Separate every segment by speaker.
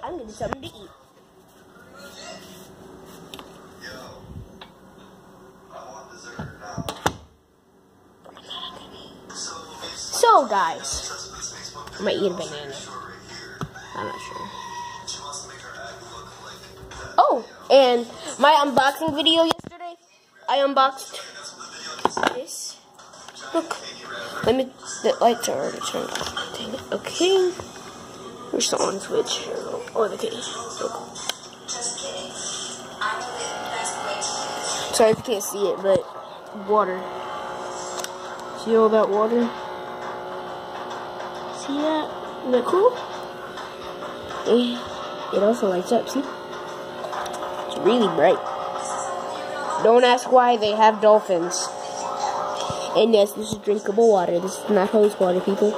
Speaker 1: I'm gonna get something to eat. So guys, I might eat a banana. I'm not sure. Oh, and my unboxing video yesterday, I unboxed this. Look, the lights are already turned off. Dang it. Okay. There's the on switch. Oh, the case. Look. Sorry if you can't see it, but water. See all that water? See that? Isn't that cool? It also lights up, see? It's really bright. Don't ask why they have dolphins. And yes, this is drinkable water. This is not hose water, people.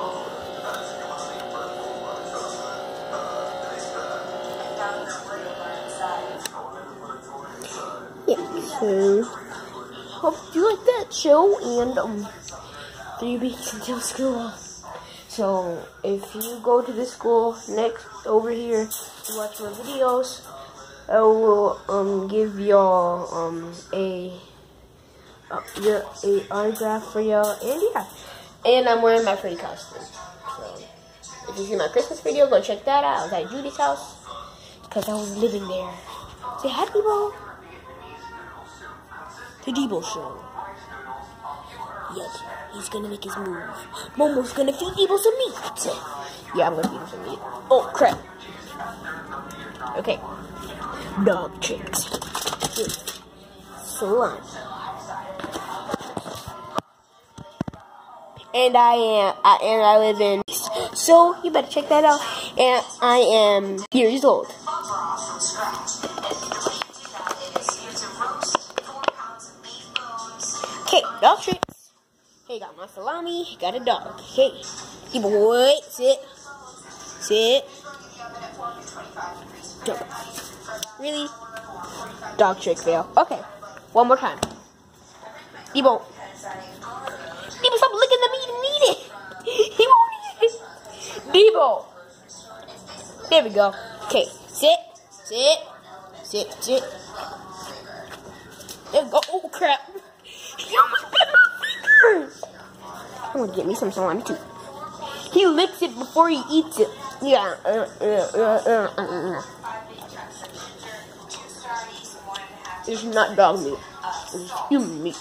Speaker 1: Yeah, so hope you like that show, and 3 weeks until school. So if you go to the school next over here to watch my videos, I will give y'all a autograph for y'all, and yeah, and I'm wearing my Freddy costume. So if you see my Christmas video, go check that out. I was at Judy's house because I was living there. Say hi, Debo. The Debo show. Yep, he's gonna make his move. Momo's gonna feed Debo some meat. Yeah, I'm gonna feed him some meat. Oh crap. Okay. Dog tricks. Slime. And I live in, so you better check that out. And I am years old. Okay, dog treats. Hey, got my salami, got a dog. Okay, keep boy, sit. Jump. Really? Dog trick fail. Okay, one more time. Debo, stop licking the meat and eat it. He won't eat it. Debo. There we go. Okay, sit. There we go. Oh crap. He almost bit my fingers. I'm gonna get me some salami too. He licks it before he eats it. Yeah. It's not dog meat. It's human meat.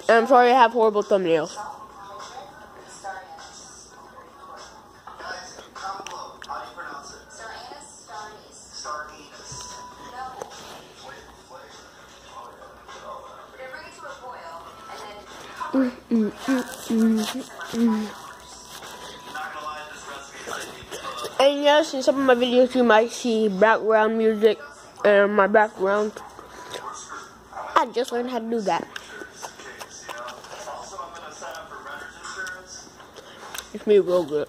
Speaker 1: I'm sorry I have horrible thumbnails. And yes, in some of my videos you might see background music and my background. I just learned how to do that. It's me real good.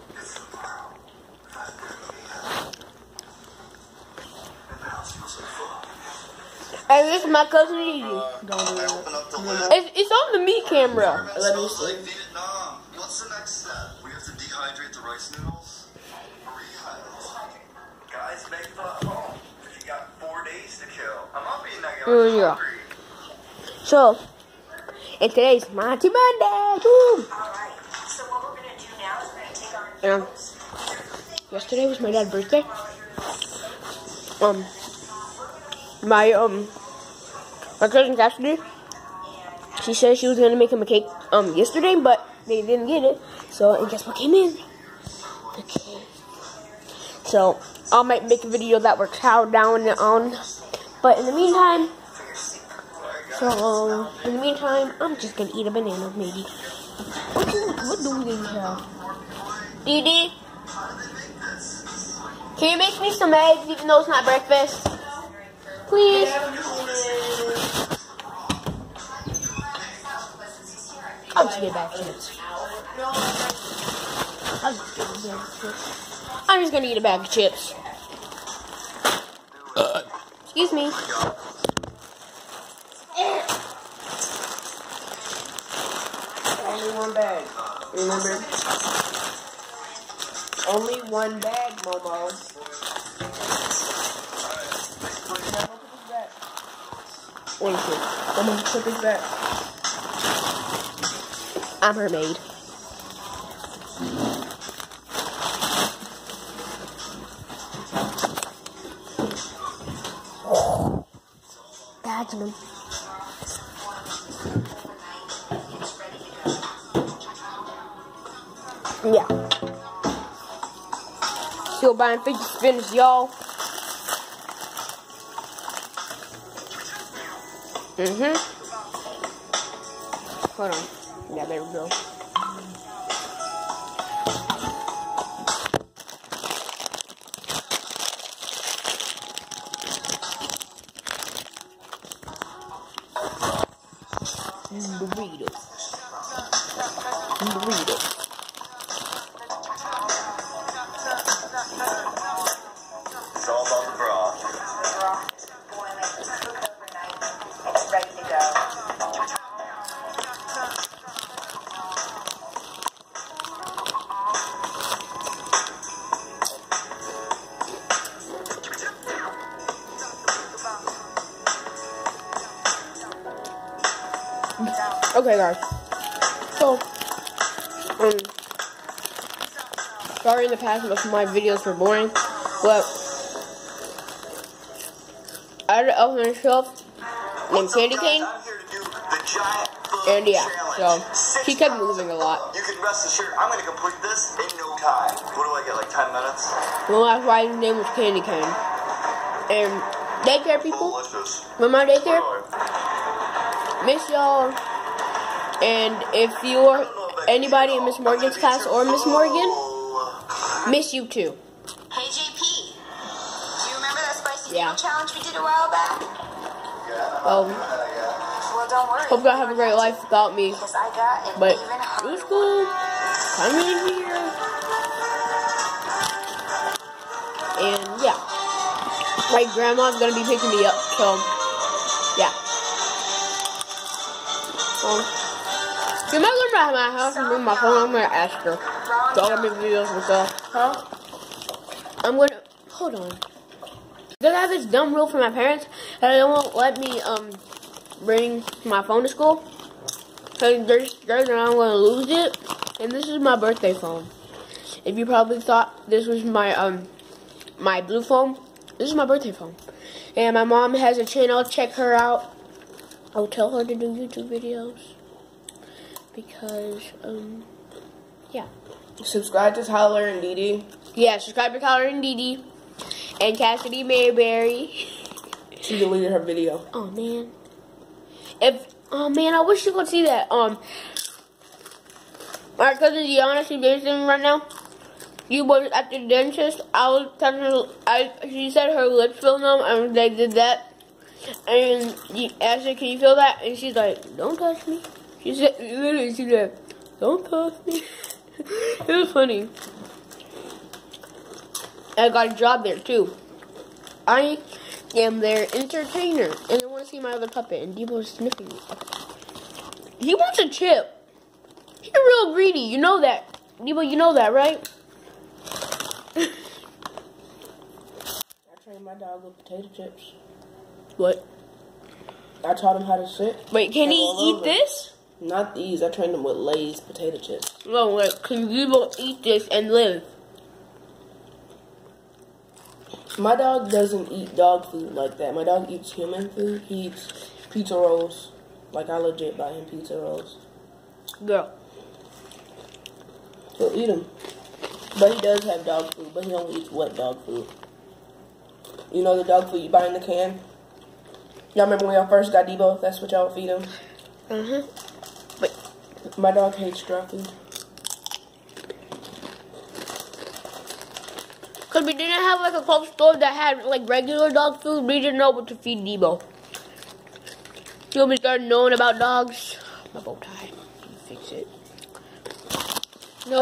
Speaker 1: And this is my cousin Edie. It's on the me camera. Let me see.
Speaker 2: What's the next step? We have to dehydrate the rice noodles. Guys, make it at home. You got 4 days to kill. I'm not being negative.
Speaker 1: Yeah. So, and today's Monty Monday. Woo!
Speaker 3: So what we're going to do now is we're going to take our...
Speaker 1: Yesterday was my dad's birthday. My cousin Cassidy, she said she was gonna make him a cake yesterday, but they didn't get it. So, and guess what came in? The cake. So I might make a video that we're chowed down on. But in the meantime, I'm just gonna eat a banana maybe. What do we have? Dee Dee? Can you make me some eggs even though it's not breakfast? Please. I'll just get a bag of chips. I'm just gonna eat a bag of chips. Excuse me.
Speaker 4: Only one bag. Remember?
Speaker 1: Only one bag, Momo. What is it?
Speaker 4: Someone took his back.
Speaker 1: I'm her maid. That's him. Yeah. Still buying 50 spins, y'all. Hold on. Yeah, there we go. Burritos.
Speaker 2: It's all about the broth.
Speaker 3: The broth is boiling. It's cooked overnight. It's ready to go.
Speaker 1: Okay, guys. So, sorry in the past if my videos were boring, but I had an elf on the shelf named Candy Cane,
Speaker 2: I'm here to do the giant food
Speaker 1: and yeah,
Speaker 2: challenge.
Speaker 1: so she kept moving a lot.
Speaker 2: You can rest assured I'm going to complete this in no time. What do I get, like 10 minutes?
Speaker 1: Well, that's why his name was Candy Cane. And daycare people,
Speaker 2: Delicious.
Speaker 1: with my daycare,
Speaker 2: Really?
Speaker 1: miss y'all. And if you're anybody in Miss Morgan's class or Miss Morgan, miss you too.
Speaker 3: Hey JP, do you remember that spicy
Speaker 1: Yeah.
Speaker 3: noodle challenge we did a while back?
Speaker 1: Well,
Speaker 3: Well, don't worry.
Speaker 1: hope y'all have a great life without me.
Speaker 3: Because I got an
Speaker 1: But
Speaker 3: even
Speaker 1: it
Speaker 3: harder
Speaker 1: was cool. Come in here. And yeah. My grandma's gonna be picking me up, so yeah. If I go to my house and bring my phone, I'm gonna ask her. So I'm gonna make videos with her. Huh? I'm gonna hold on. Because I have this dumb rule from my parents that they won't let me bring my phone to school. Because they're scared that I'm gonna lose it. And this is my birthday phone. If you probably thought this was my my blue phone, this is my birthday phone. And my mom has a channel, check her out. I'll tell her to do YouTube videos. Because, yeah.
Speaker 4: Subscribe to Tyler and Dee.
Speaker 1: Yeah, subscribe to Tyler and Dee and Cassidy Mayberry.
Speaker 4: She deleted her video.
Speaker 1: Oh man. Oh man, I wish you could see that. My cousin Deanna, she's babysitting right now. You was at the dentist. I was telling her, she said her lips feel numb, and they did that. And you asked her, "Can you feel that?" And she's like, "Don't touch me." She said, literally, she said, "Don't touch me." It was funny. I got a job there too. I am their entertainer, and they want to see my other puppet. And Debo's sniffing me. He wants a chip. He's real greedy. You know that, Debo. You know that, right?
Speaker 4: I trained my dog with potato chips.
Speaker 1: What?
Speaker 4: I taught him how to sit.
Speaker 1: Wait, can he
Speaker 4: all
Speaker 1: eat
Speaker 4: over.
Speaker 1: this?
Speaker 4: Not these. I trained him with Lay's potato chips.
Speaker 1: No, like, can Debo eat this and live?
Speaker 4: My dog doesn't eat dog food like that. My dog eats human food. He eats pizza rolls. Like, I legit buy him pizza rolls.
Speaker 1: Girl.
Speaker 4: He'll eat them. But he does have dog food, but he only eats wet dog food. You know the dog food you buy in the can? Y'all remember when y'all first got Debo? That's what y'all feed him?
Speaker 1: Wait.
Speaker 4: My dog hates dry food.
Speaker 1: Because we didn't have, like, a cold store that had, like, regular dog food. We didn't know what to feed Debo. Till we started knowing about dogs. My bow tie. Can you fix it? No.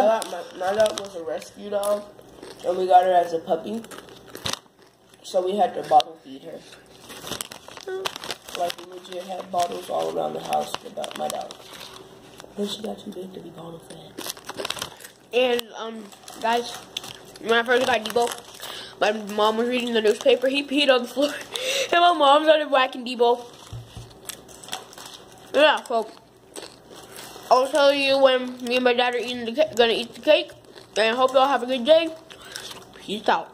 Speaker 4: My dog was a rescue dog, and we got her as a puppy. So we had to bottle feed her. Like, we legit had bottles all around the house about my dog. Then she got too big to be bottle fed.
Speaker 1: And, guys, when I first got Debo, my mom was reading the newspaper. He peed on the floor, and my mom started whacking Debo. Yeah, so I'll tell you when me and my dad are gonna eat the cake. And I hope y'all have a good day. Peace out.